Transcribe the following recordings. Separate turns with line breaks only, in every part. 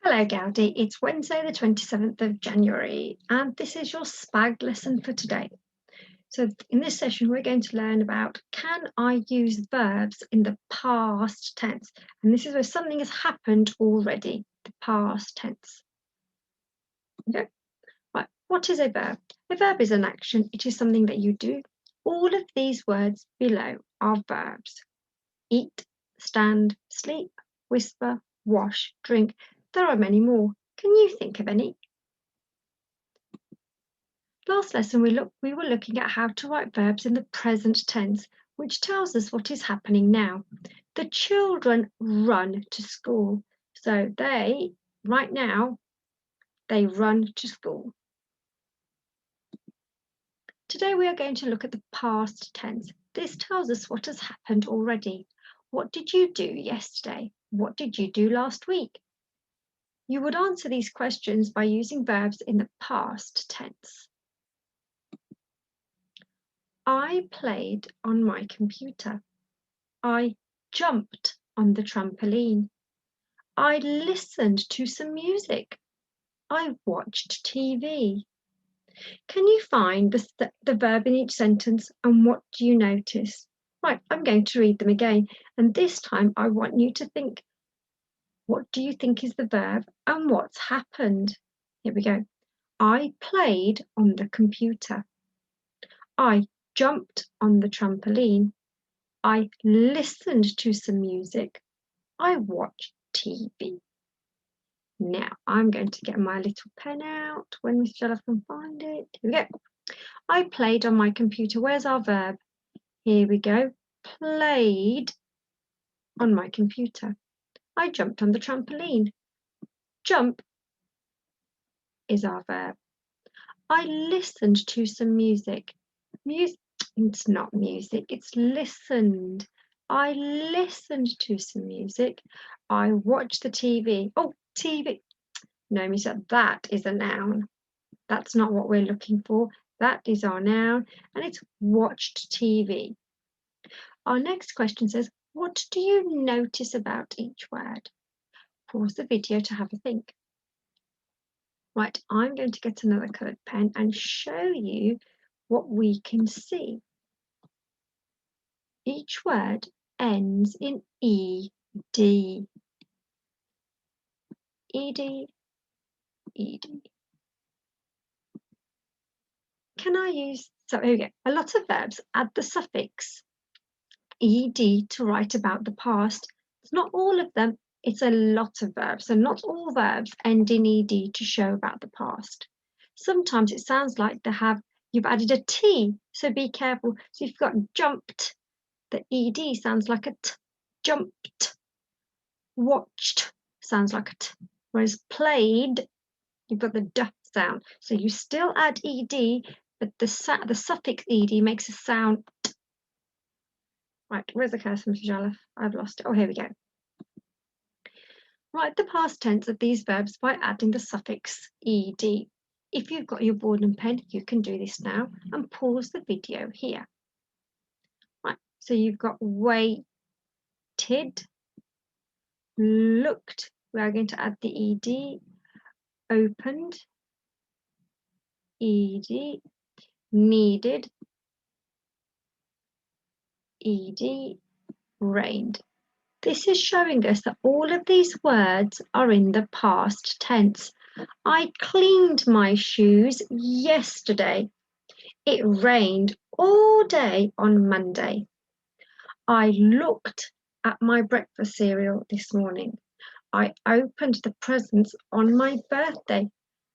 Hello Gaudi, it's Wednesday the 27th of January and this is your SPAG lesson for today. So in this session we're going to learn about can I use verbs in the past tense, and this is where something has happened already, the past tense. Okay, right, what is a verb? A verb is an action, it is something that you do. All of these words below are verbs. Eat, stand, sleep, whisper, wash, drink. There are many more. Can you think of any? Last lesson we were looking at how to write verbs in the present tense, which tells us what is happening now. The children run to school. So right now, they run to school. Today we are going to look at the past tense. This tells us what has happened already. What did you do yesterday? What did you do last week? You would answer these questions by using verbs in the past tense. I played on my computer. I jumped on the trampoline. I listened to some music. I watched TV. Can you find the verb in each sentence and what do you notice? Right, I'm going to read them again, and this time I want you to think, what do you think is the verb and what's happened? Here we go. I played on the computer. I jumped on the trampoline. I listened to some music. I watched TV. Now I'm going to get my little pen out when Miss Jalaf can find it. Here we go. I played on my computer. Where's our verb? Here we go. Played on my computer. I jumped on the trampoline. Jump is our verb. I listened to some music. It's not music, it's listened. I listened to some music. I watched the TV. Oh, TV. No, Miss, that is a noun. That's not what we're looking for. That is our noun, and it's watched TV. Our next question says, what do you notice about each word? Pause the video to have a think. Right, I'm going to get another coloured pen and show you what we can see. Each word ends in ed. Ed, ed. Can I use, so here we go. A lot of verbs add the suffix ed to write about the past. It's not all of them, it's a lot of verbs. So not all verbs end in ed to show about the past. Sometimes it sounds like you've added a T, so be careful. So if you've got jumped, the ed sounds like a T. Jumped. Watched sounds like a T. Whereas played, you've got the D sound. So you still add ed, but the suffix ed makes a sound T. Right, where's the cursor, Mr. Jalaf? I've lost it. Oh, here we go. Write the past tense of these verbs by adding the suffix ed. If you've got your board and pen, you can do this now and pause the video here. Right, so you've got waited, looked, we are going to add the ed, opened, ed, needed, ed, rained. This is showing us that all of these words are in the past tense. I cleaned my shoes yesterday. It rained all day on Monday. I looked at my breakfast cereal this morning. I opened the presents on my birthday.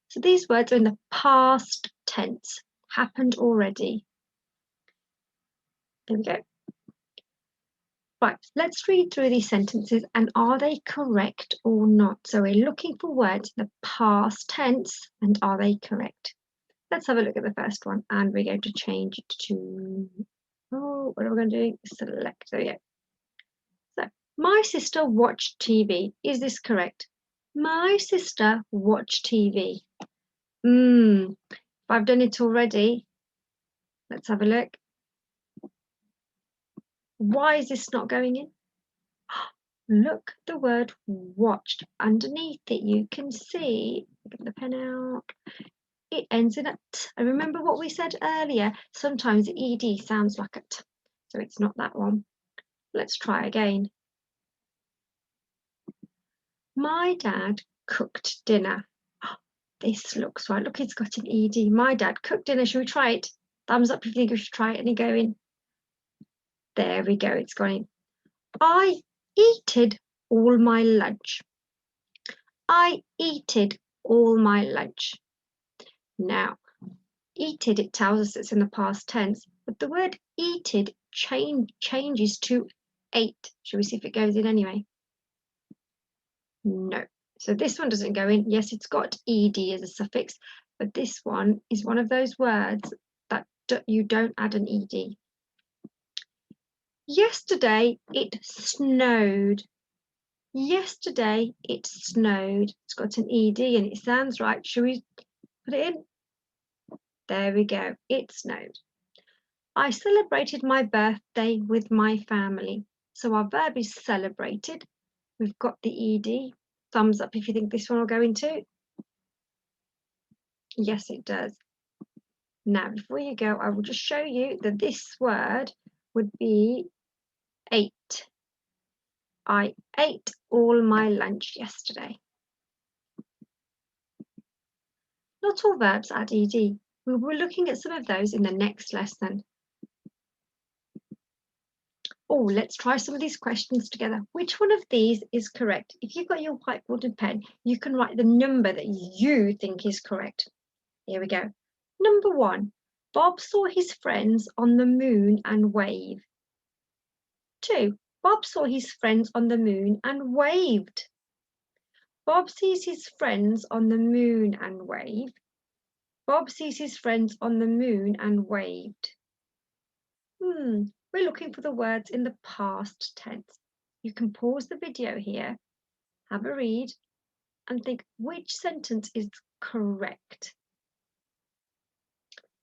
So these words are in the past tense, happened already. There we go. Right, let's read through these sentences and are they correct or not? So we're looking for words in the past tense and are they correct? Let's have a look at the first one and we're going to change it to, what are we going to do? Select, there we go. So, my sister watched TV. Is this correct? My sister watched TV. If I've done it already, let's have a look. Why is this not going in? Look, the word watched. Underneath it, you can see, get the pen out, it ends in a t. And remember what we said earlier, sometimes the ed sounds like a t, so it's not that one. Let's try again. My dad cooked dinner. This looks right. Look, it's got an ed. My dad cooked dinner. Should we try it? Thumbs up if you think we should try it. Any going? There we go. It's gone in. I eated all my lunch. I eated all my lunch. Now, eated, it tells us it's in the past tense, but the word eated changes to ate. Should we see if it goes in anyway? No. So this one doesn't go in. Yes, it's got ed as a suffix, but this one is one of those words that you don't add an ed. Yesterday it snowed. Yesterday it snowed. It's got an ed and it sounds right. Should we put it in? There we go. It snowed. I celebrated my birthday with my family. So our verb is celebrated. We've got the ed. Thumbs up if you think this one will go into. Yes, it does. Now, before you go, I will just show you that this word would be ate. I ate all my lunch yesterday. Not all verbs add ed. We will be looking at some of those in the next lesson. Oh, let's try some of these questions together. Which one of these is correct? If you've got your whiteboard and pen, you can write the number that you think is correct. Here we go. Number 1, Bob saw his friends on the moon and waved. 2, Bob saw his friends on the moon and waved. Bob sees his friends on the moon and waved. Bob sees his friends on the moon and waved. We're looking for the words in the past tense. You can pause the video here, have a read, and think which sentence is correct.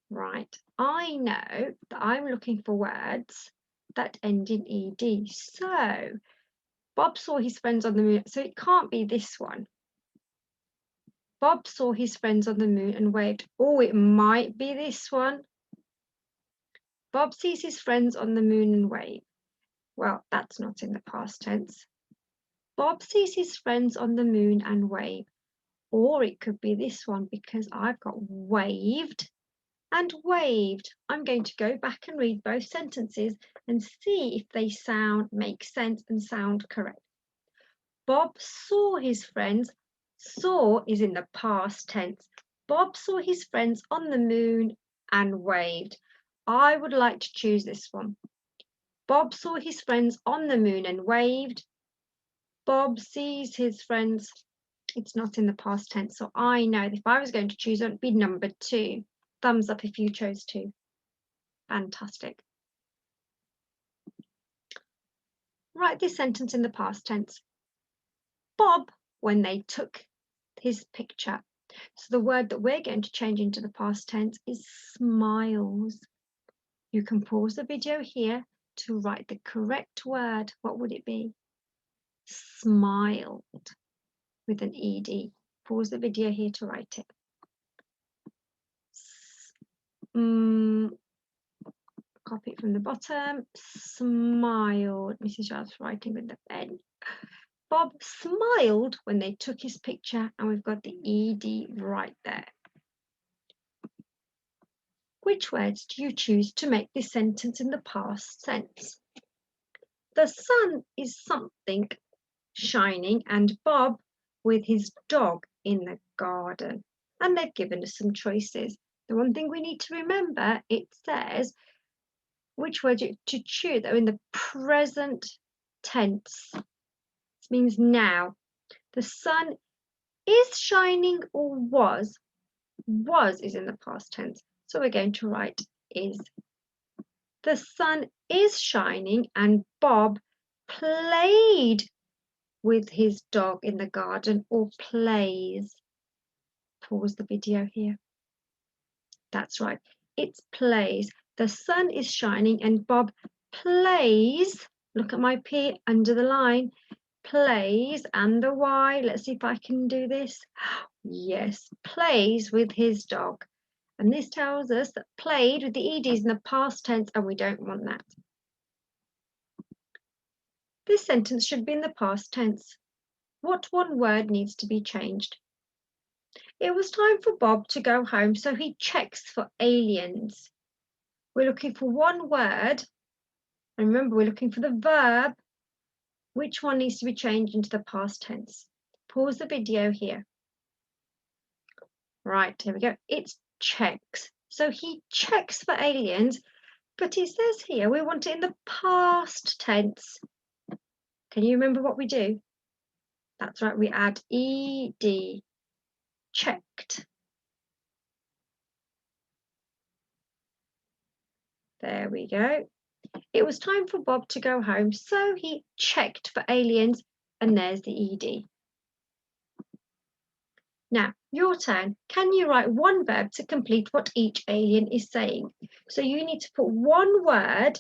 Right, I know that I'm looking for words that end in ed. So, Bob saw his friends on the moon, so it can't be this one. Bob saw his friends on the moon and waved. Oh, it might be this one. Bob sees his friends on the moon and wave. Well, that's not in the past tense. Bob sees his friends on the moon and wave. Or it could be this one because I've got waved and waved. I'm going to go back and read both sentences and see if they make sense and sound correct. Bob saw his friends. Saw is in the past tense. Bob saw his friends on the moon and waved. I would like to choose this one. Bob saw his friends on the moon and waved. Bob sees his friends. It's not in the past tense, so I know if I was going to choose, it would be number 2. Thumbs up if you chose 2. Fantastic. Write this sentence in the past tense. Bob, when they took his picture. So the word that we're going to change into the past tense is smiles. You can pause the video here to write the correct word. What would it be? Smiled with an ed. Pause the video here to write it. Copy it from the bottom. Smiled. Mrs. Jalaf's writing with the pen. Bob smiled when they took his picture, and we've got the ed right there. Which words do you choose to make this sentence in the past tense? The sun is something shining, and Bob with his dog in the garden. And they've given us some choices. The one thing we need to remember, it says which word to choose though in the present tense. This means now. The sun is shining or was. Was is in the past tense. So we're going to write is. The sun is shining and Bob played with his dog in the garden, or plays. Pause the video here. That's right. It's plays. The sun is shining and Bob plays. Look at my P under the line. plays, and the Y. Let's see if I can do this. Yes, plays with his dog. And this tells us that played with the EDs in the past tense, and we don't want that. This sentence should be in the past tense. What one word needs to be changed? It was time for Bob to go home, so he checks for aliens. We're looking for one word, and remember, we're looking for the verb. Which one needs to be changed into the past tense? Pause the video here. Right, here we go. It's checks. So he checks for aliens, but it says here we want it in the past tense. Can you remember what we do? That's right, we add ed, checked. There we go. It was time for Bob to go home, so he checked for aliens, and there's the ed. Now, your turn. Can you write one verb to complete what each alien is saying? So you need to put one word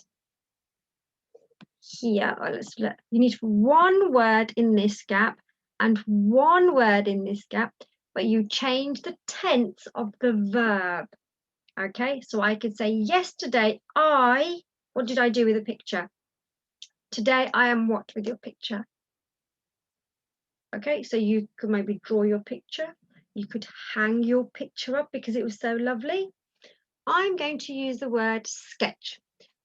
here. You need to put one word in this gap and one word in this gap, but you change the tense of the verb. Okay, so I could say, yesterday what did I do with a picture? Today I am what with your picture? Okay, so you could maybe draw your picture. You could hang your picture up because it was so lovely. I'm going to use the word sketch.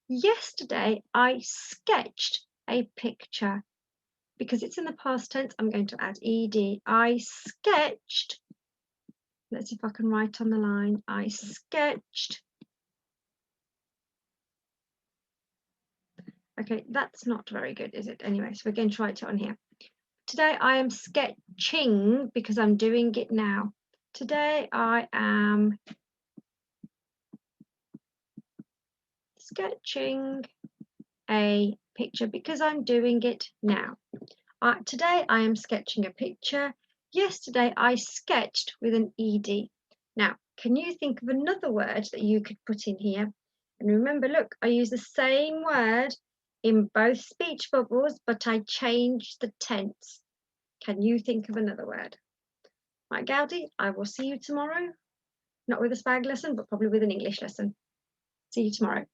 Yesterday, I sketched a picture. Because it's in the past tense, I'm going to add ed. I sketched. Let's see if I can write on the line. I sketched. Okay, that's not very good, is it? Anyway, so we're going to write it on here. Today I am sketching because I'm doing it now. Today I am sketching a picture because I'm doing it now. Today I am sketching a picture. Yesterday I sketched with an ed. Now, can you think of another word that you could put in here? And remember, look, I use the same word in both speech bubbles, but I changed the tense. Can you think of another word? Right, Gaudi, I will see you tomorrow. Not with a SPAG lesson, but probably with an English lesson. See you tomorrow.